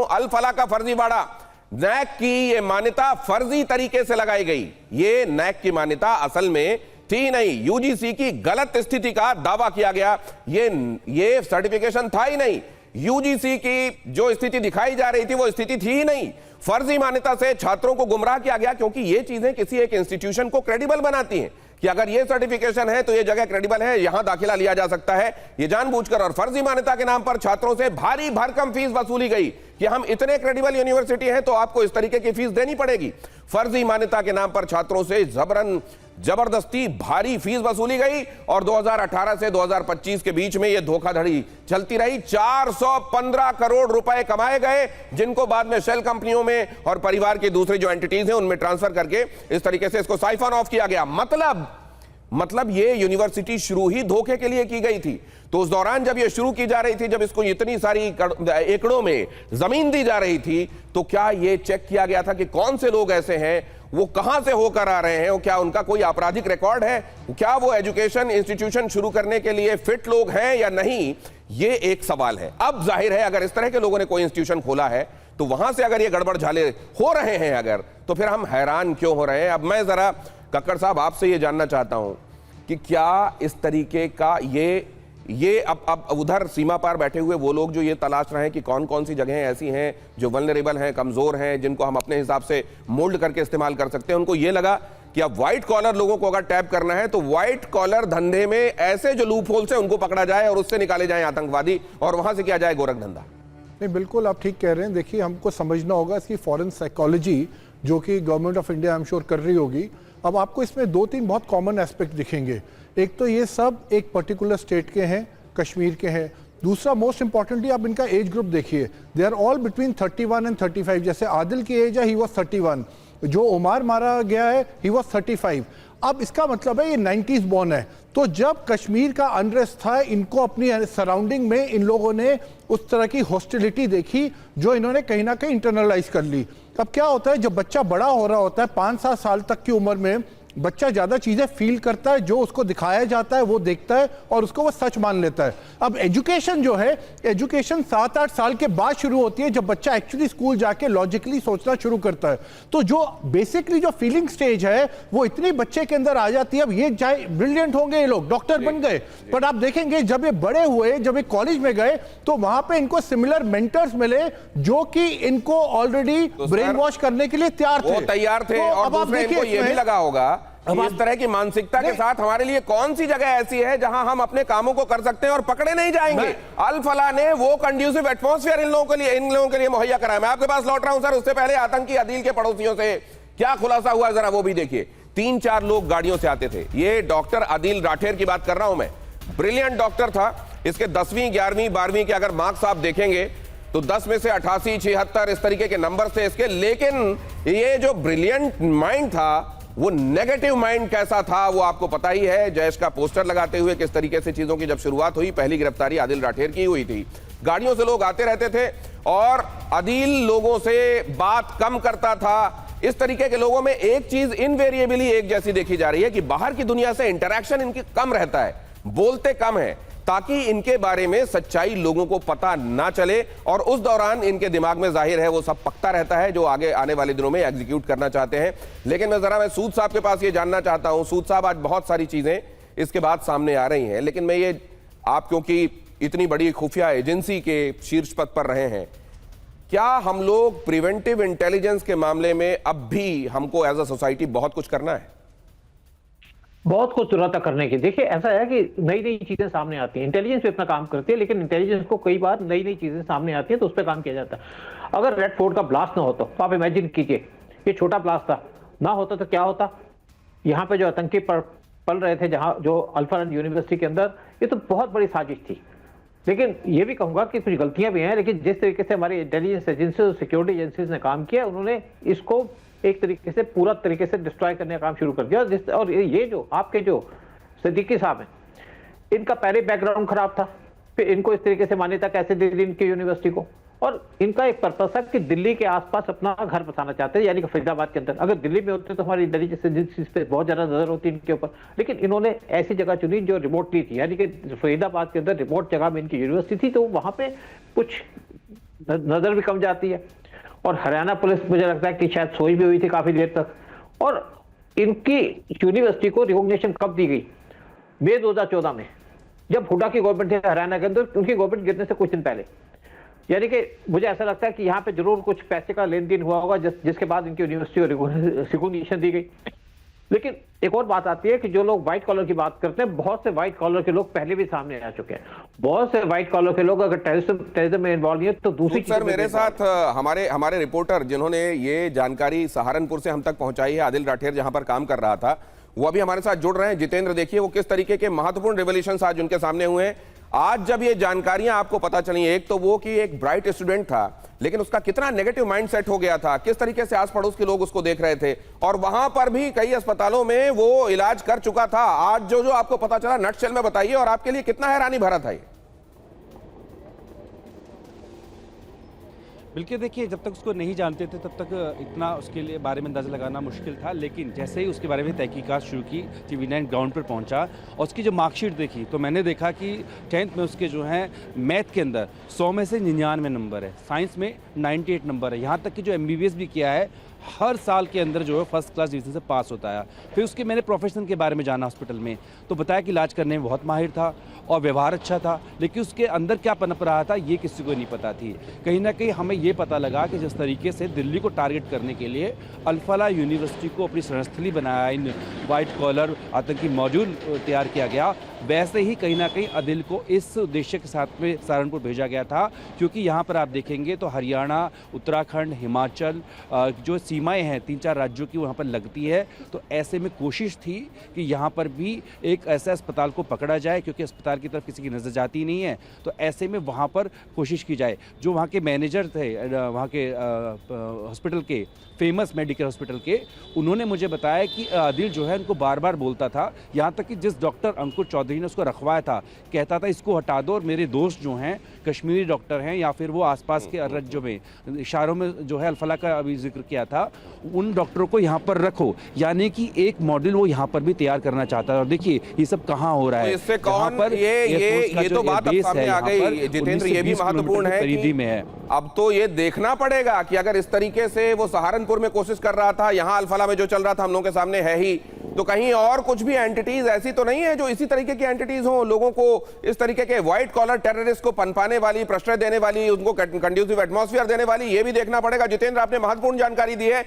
अल फलाह का फर्जीवाड़ा। नैक की ये मान्यता फर्जी तरीके से लगाई गई। ये नैक की मान्यता असल में थी नहीं, यूजीसी की गलत स्थिति का दावा किया गया। ये सर्टिफिकेशन था ही नहीं। यूजीसी की जो स्थिति दिखाई जा रही थी वो स्थिति थी ही नहीं। फर्जी मान्यता से छात्रों को गुमराह किया गया, क्योंकि ये चीजें किसी एक इंस्टीट्यूशन को क्रेडिबल बनाती हैं कि अगर ये सर्टिफिकेशन है तो ये जगह क्रेडिबल है, यहां दाखिला लिया जा सकता है। ये जानबूझकर और फर्जी मान्यता के नाम पर छात्रों से भारी भरकम फीस वसूली गई कि हम इतने क्रेडिबल यूनिवर्सिटी हैं तो आपको इस तरीके की फीस देनी पड़ेगी। फर्जी मान्यता के नाम पर छात्रों से जबरदस्ती भारी फीस वसूली गई और 2018 से 2025 के बीच में यह धोखाधड़ी चलती रही। 415 करोड़ रुपए कमाए गए, जिनको बाद में शेल कंपनियों में और परिवार की दूसरी जो एंटिटीज हैं उनमें ट्रांसफर करके इस तरीके से इसको साइफन ऑफ किया गया। मतलब ये यूनिवर्सिटी शुरू ही धोखे के लिए की गई थी। तो उस दौरान जब ये शुरू की जा रही थी, जब इसको इतनी सारी एकड़ों में जमीन दी जा रही थी, तो क्या ये चेक किया गया था कि कौन से लोग ऐसे हैं, वो कहां से होकर आ रहे हैं, क्या उनका कोई आपराधिक रिकॉर्ड है, क्या वो एजुकेशन इंस्टीट्यूशन शुरू करने के लिए फिट लोग हैं या नहीं, ये एक सवाल है। अब जाहिर है अगर इस तरह के लोगों ने कोई इंस्टीट्यूशन खोला है तो वहां से अगर ये गड़बड़ झाले हो रहे हैं अगर, तो फिर हम हैरान क्यों हो रहे हैं। अब मैं जरा कक्कड़ साहब आपसे ये जानना चाहता हूं कि क्या इस तरीके का ये अब उधर सीमा पार बैठे हुए वो लोग जो ये तलाश रहे हैं कि कौन कौन सी जगहें ऐसी हैं जो वल्नरेबल हैं, कमजोर हैं, जिनको हम अपने हिसाब से मोल्ड करके इस्तेमाल कर सकते हैं, उनको ये लगा कि अब व्हाइट कॉलर लोगों को अगर टैप करना है तो व्हाइट कॉलर धंधे में ऐसे जो लूप होल्स हैं उनको पकड़ा जाए और उससे निकाले जाए आतंकवादी और वहां से किया जाए गोरख धंधा। नहीं, बिल्कुल आप ठीक कह रहे हैं। देखिए, हमको समझना होगा इसकी फॉरेन साइकोलॉजी जो कि government of India I am sure कर रही होगी। अब आपको इसमें दो तीन बहुत कॉमन एस्पेक्ट दिखेंगे। एक तो ये सब एक पर्टिकुलर स्टेट के हैं, कश्मीर के हैं। दूसरा मोस्ट इंपॉर्टेंटली आप इनका एज ग्रुप देखिए, they are all between 31 and 35। जैसे आदिल की एज है, ही वॉज 31। जो उमर मारा गया है, ही वॉज 35। अब इसका मतलब है ये 90s बॉर्न है। तो जब कश्मीर का अनरेस्ट था, इनको अपनी सराउंडिंग में इन लोगों ने उस तरह की हॉस्टिलिटी देखी जो इन्होंने कहीं ना कहीं इंटरनलाइज कर ली। अब क्या होता है, जब बच्चा बड़ा हो रहा होता है 5-7 साल तक की उम्र में, बच्चा ज्यादा चीजें फील करता है, जो उसको दिखाया जाता है वो देखता है और उसको वो सच मान लेता है। अब एजुकेशन जो है, एजुकेशन 7-8 साल के बाद शुरू होती है, जब बच्चा एक्चुअली स्कूल जाके लॉजिकली सोचना शुरू करता है। तो जो बेसिकली जो फीलिंग स्टेज है वो इतनी बच्चे के अंदर आ जाती है। अब ये चाहे ब्रिलियंट होंगे, ये लोग डॉक्टर बन गए, पर आप देखेंगे जब ये बड़े हुए, जब ये कॉलेज में गए, तो वहां पे इनको सिमिलर मेंटर्स मिले जो कि इनको ऑलरेडी ब्रेन वॉश करने के लिए तैयार थे। और अब आप देखिए, ये भी लगा होगा अब इस तरह की मानसिकता के साथ हमारे लिए कौन सी जगह ऐसी है जहां हम अपने कामों को कर सकते हैं और पकड़े नहीं जाएंगे। अल फलाह ने वो कंड्यूसिव एटमॉस्फेयर इन लोगों के लिए मुहैया कराया। मैं आपके पास लौट रहा हूं सर, उससे पहले आतंकी आदिल के पड़ोसियों से क्या खुलासा हुआ जरा वो भी देखिए। 3-4 लोग गाड़ियों से आते थे। ये डॉक्टर आदिल राठेर की बात कर रहा हूं मैं, ब्रिलियंट डॉक्टर था। इसके 10वीं 11वीं 12वीं के अगर मार्क्स आप देखेंगे तो 10 में से 88 76 इस तरीके के नंबर थे इसके। लेकिन ये जो ब्रिलियंट माइंड था, वो नेगेटिव माइंड कैसा था वो आपको पता ही है। जैश का पोस्टर लगाते हुए किस तरीके से चीजों की जब शुरुआत हुई, पहली गिरफ्तारी आदिल राठेर की हुई थी। गाड़ियों से लोग आते रहते थे और आदिल लोगों से बात कम करता था। इस तरीके के लोगों में एक चीज इनवेरिएबली एक जैसी देखी जा रही है कि बाहर की दुनिया से इंटरेक्शन इनकी कम रहता है, बोलते कम है, ताकि इनके बारे में सच्चाई लोगों को पता ना चले और उस दौरान इनके दिमाग में जाहिर है वो सब पकता रहता है जो आगे आने वाले दिनों में एग्जीक्यूट करना चाहते हैं। लेकिन मैं सूद साहब के पास ये जानना चाहता हूं। सूद साहब, आज बहुत सारी चीजें इसके बाद सामने आ रही हैं, लेकिन मैं ये, आप क्योंकि इतनी बड़ी खुफिया एजेंसी के शीर्ष पद पर रहे हैं, क्या हम लोग प्रिवेंटिव इंटेलिजेंस के मामले में अब भी हमको एज अ सोसाइटी बहुत कुछ करना है? बहुत कुछ जरूरत है करने की। देखिए, ऐसा है कि नई नई चीजें सामने आती हैं, इंटेलिजेंस भी अपना काम करती है, लेकिन इंटेलिजेंस को कई बार नई नई चीजें सामने आती हैं तो उस पर काम किया जाता है। अगर रेड फोर्ट का ब्लास्ट ना होता तो आप इमेजिन कीजिए, ये छोटा ब्लास्ट था, ना होता तो क्या होता। यहाँ पे जो आतंकी पल रहे थे, जहाँ जो अल फलाह यूनिवर्सिटी के अंदर, ये तो बहुत बड़ी साजिश थी। लेकिन ये भी कहूंगा कि कुछ गलतियां भी हैं, लेकिन जिस तरीके से हमारी इंटेलिजेंस एजेंसी और सिक्योरिटी एजेंसीज ने काम किया, उन्होंने इसको एक तरीके से पूरा तरीके से डिस्ट्रॉय करने का काम शुरू कर दिया। और ये जो आपके जो सिद्दीकी साहब हैं, इनका पहले बैकग्राउंड खराब था, फिर इनको इस तरीके से मान्यता कैसे दे दी इनकी यूनिवर्सिटी को। और इनका एक पर्पस है कि दिल्ली के आसपास अपना घर बसाना चाहते हैं, यानी कि फरीदाबाद के अंदर। अगर दिल्ली में होते तो हमारी इंटेलिजेंस एजेंसीज पे बहुत ज्यादा नजर होती इनके ऊपर, लेकिन इन्होंने ऐसी जगह चुनी जो रिमोटली थी, यानी कि फरीदाबाद के अंदर रिमोट जगह में इनकी यूनिवर्सिटी थी। तो वहां पे कुछ नजर भी कम जाती है। और हरियाणा पुलिस मुझे लगता है कि शायद सोई भी हुई थी काफी देर तक। और इनकी यूनिवर्सिटी को रिकॉग्निशन कब दी गई? मई 2014 में, जब हुड्डा की गवर्नमेंट थी हरियाणा के अंदर, उनकी गवर्नमेंट गिरने से कुछ दिन पहले। यानी कि मुझे ऐसा लगता है कि यहाँ पे जरूर कुछ पैसे का लेन देन हुआ होगा जिसके बाद इनकी यूनिवर्सिटी को रिकॉग्निशन दी गई। लेकिन एक और बात आती है कि जो लोग व्हाइट कॉलर की बात करते हैं, बहुत से व्हाइट कॉलर के लोग पहले भी सामने आ चुके हैं। बहुत से व्हाइट कॉलर के लोग अगर टेररिज्म में इन्वॉल्व नहीं है तो दूसरी सर मेरे साथ हमारे रिपोर्टर जिन्होंने ये जानकारी सहारनपुर से हम तक पहुंचाई है, आदिल राठेर जहां पर काम कर रहा था, वो अभी हमारे साथ जुड़ रहे हैं। जितेंद्र, देखिए वो किस तरीके के महत्वपूर्ण रिवोल्यूशंस आज उनके सामने हुए हैं। आज जब ये जानकारियां आपको पता चली, एक तो वो कि एक ब्राइट स्टूडेंट था, लेकिन उसका कितना नेगेटिव माइंडसेट हो गया था, किस तरीके से आस पड़ोस के लोग उसको देख रहे थे, और वहां पर भी कई अस्पतालों में वो इलाज कर चुका था। आज जो आपको पता चला, नटशेल में बताइए, और आपके लिए कितना हैरानी भरा था ये? बिल्कुल, देखिए जब तक उसको नहीं जानते थे तब तक इतना उसके लिए बारे में अंदाज़ा लगाना मुश्किल था, लेकिन जैसे ही उसके बारे में तहकीकात शुरू की, TV9 ग्राउंड पर पहुंचा और उसकी जो मार्कशीट देखी तो मैंने देखा कि 10th में उसके जो हैं मैथ के अंदर 100 में से 99 नंबर है, साइंस में 98 नंबर है, यहाँ तक कि जो MBBS भी किया है हर साल के अंदर जो है फर्स्ट क्लास डिवीजन से पास होता है। फिर उसके मैंने प्रोफेशन के बारे में जाना हॉस्पिटल में, तो बताया कि इलाज करने में बहुत माहिर था और व्यवहार अच्छा था, लेकिन उसके अंदर क्या पनप रहा था ये किसी को नहीं पता थी। कहीं ना कहीं हमें ये पता लगा कि जिस तरीके से दिल्ली को टारगेट करने के लिए अल-फलाह यूनिवर्सिटी को अपनी रणस्थली बनाया, इन वाइट कॉलर आतंकी मॉड्यूल तैयार किया गया, वैसे ही कहीं ना कहीं आदिल को इस उद्देश्य के साथ में सहारनपुर भेजा गया था। क्योंकि यहाँ पर आप देखेंगे तो हरियाणा, उत्तराखंड, हिमाचल जो सीमाएं हैं 3-4 राज्यों की वहाँ पर लगती है, तो ऐसे में कोशिश थी कि यहाँ पर भी एक ऐसा अस्पताल को पकड़ा जाए, क्योंकि अस्पताल की तरफ किसी की नज़र जाती नहीं है, तो ऐसे में वहाँ पर कोशिश की जाए। जो वहाँ के मैनेजर थे वहाँ के हॉस्पिटल के, फेमस मेडिकल हॉस्पिटल के, उन्होंने मुझे बताया कि आदिल जो है उनको बार बार बोलता था, यहाँ तक कि जिस डॉक्टर अंकुर चौधरी ने उसको रखवाया था कहता था इसको हटा दो और मेरे दोस्त जो हैं कश्मीरी डॉक्टर हैं या फिर वो आसपास के राज्यों में इशारों में जो है अल-फलाह का अभी जिक्र किया था, उन डॉक्टरों को यहाँ पर रखो। यानी कि एक मॉडल वो यहाँ पर भी तैयार करना चाहता है। और देखिए ये सब कहाँ हो रहा है, तो इससे कौन पर ये तो बात अब सामने आ गई जितेंद्र, ये भी महत्वपूर्ण है कि अब तो ये देखना पड़ेगा कि अगर इस तरीके से वो सहारनपुर में कोशिश कर रहा था, यहाँ अल-फलाह में जो चल रहा था हम लोगों के सामने है ही, तो कहीं और कुछ भी एंटिटीज ऐसी तो नहीं है जो इसी तरीके की एंटिटीज हो, लोगों को इस तरीके के व्हाइट कॉलर टेररिस्ट को पनपाने वाली, प्रश्रय देने वाली, उनको कंड्यूसिव एटमॉस्फेयर देने वाली, ये भी देखना पड़ेगा। जितेंद्र, आपने महत्वपूर्ण जानकारी दी है।